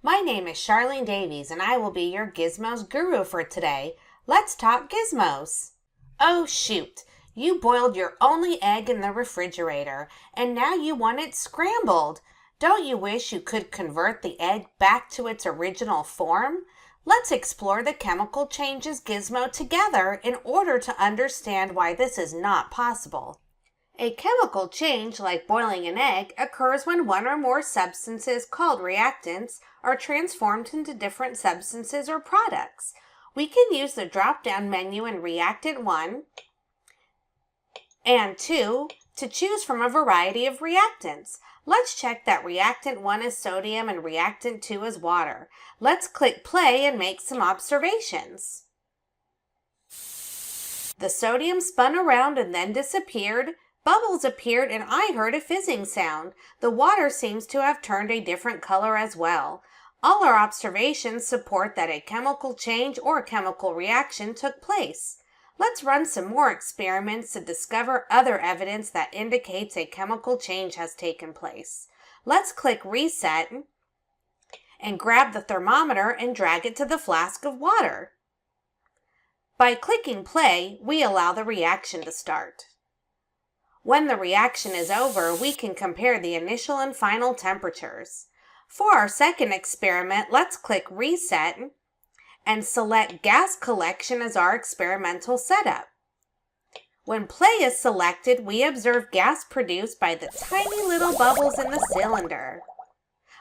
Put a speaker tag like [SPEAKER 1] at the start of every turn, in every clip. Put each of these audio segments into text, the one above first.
[SPEAKER 1] My name is Charlene Davies and I will be your Gizmos guru for today. Let's talk gizmos. Oh shoot, you boiled your only egg in the refrigerator and now you want it scrambled. Don't you wish you could convert the egg back to its original form? Let's explore the chemical changes gizmo together in order to understand why this is not possible. A chemical change, like boiling an egg, occurs when one or more substances called reactants are transformed into different substances or products. We can use the drop-down menu in Reactant 1 and 2 to choose from a variety of reactants. Let's check that Reactant 1 is sodium and Reactant 2 is water. Let's click play and make some observations. The sodium spun around and then disappeared. Bubbles appeared and I heard a fizzing sound. The water seems to have turned a different color as well. All our observations support that a chemical change or chemical reaction took place. Let's run some more experiments to discover other evidence that indicates a chemical change has taken place. Let's click Reset and grab the thermometer and drag it to the flask of water. By clicking play, we allow the reaction to start. When the reaction is over, we can compare the initial and final temperatures. For our second experiment, let's click Reset and select Gas Collection as our experimental setup. When play is selected, we observe gas produced by the tiny little bubbles in the cylinder.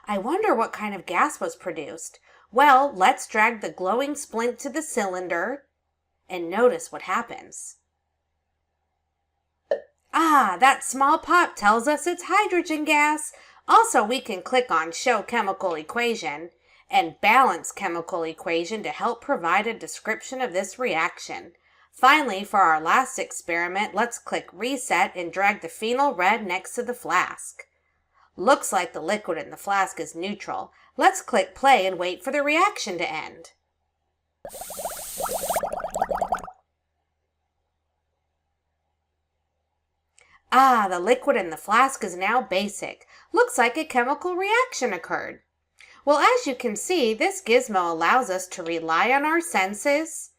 [SPEAKER 1] I wonder what kind of gas was produced. Well, let's drag the glowing splint to the cylinder and notice what happens. That small pop tells us it's hydrogen gas. Also, we can click on Show Chemical Equation and Balance Chemical Equation to help provide a description of this reaction. Finally, for our last experiment, let's click Reset and drag the phenol red next to the flask. Looks like the liquid in the flask is neutral. Let's click play and wait for the reaction to end. The liquid in the flask is now basic. Looks like a chemical reaction occurred. Well, as you can see, this gizmo allows us to rely on our senses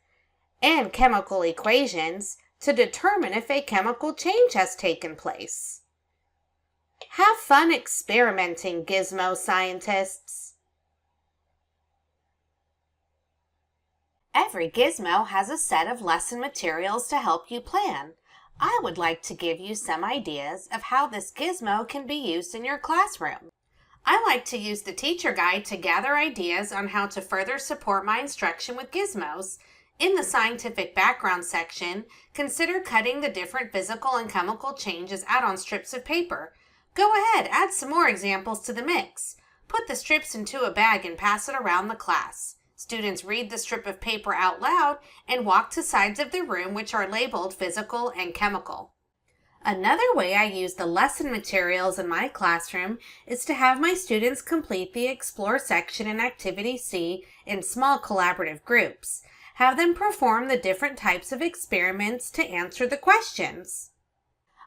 [SPEAKER 1] and chemical equations to determine if a chemical change has taken place. Have fun experimenting, gizmo scientists! Every gizmo has a set of lesson materials to help you plan. I would like to give you some ideas of how this gizmo can be used in your classroom. I like to use the teacher guide to gather ideas on how to further support my instruction with gizmos. In the scientific background section, consider cutting the different physical and chemical changes out on strips of paper. Go ahead, add some more examples to the mix. Put the strips into a bag and pass it around the class. Students read the strip of paper out loud and walk to sides of the room which are labeled physical and chemical. Another way I use the lesson materials in my classroom is to have my students complete the Explore section in Activity C in small collaborative groups. Have them perform the different types of experiments to answer the questions.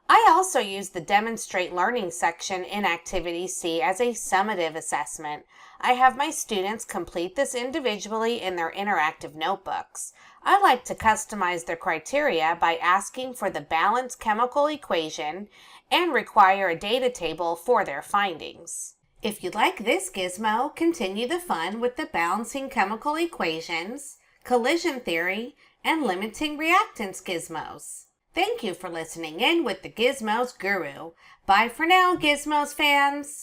[SPEAKER 1] I also use the Demonstrate Learning section in Activity C as a summative assessment. I have my students complete this individually in their interactive notebooks. I like to customize their criteria by asking for the balanced chemical equation and require a data table for their findings. If you like this gizmo, continue the fun with the balancing chemical equations, collision theory, and limiting reactants gizmos. Thank you for listening in with the Gizmos Guru. Bye for now, Gizmos fans!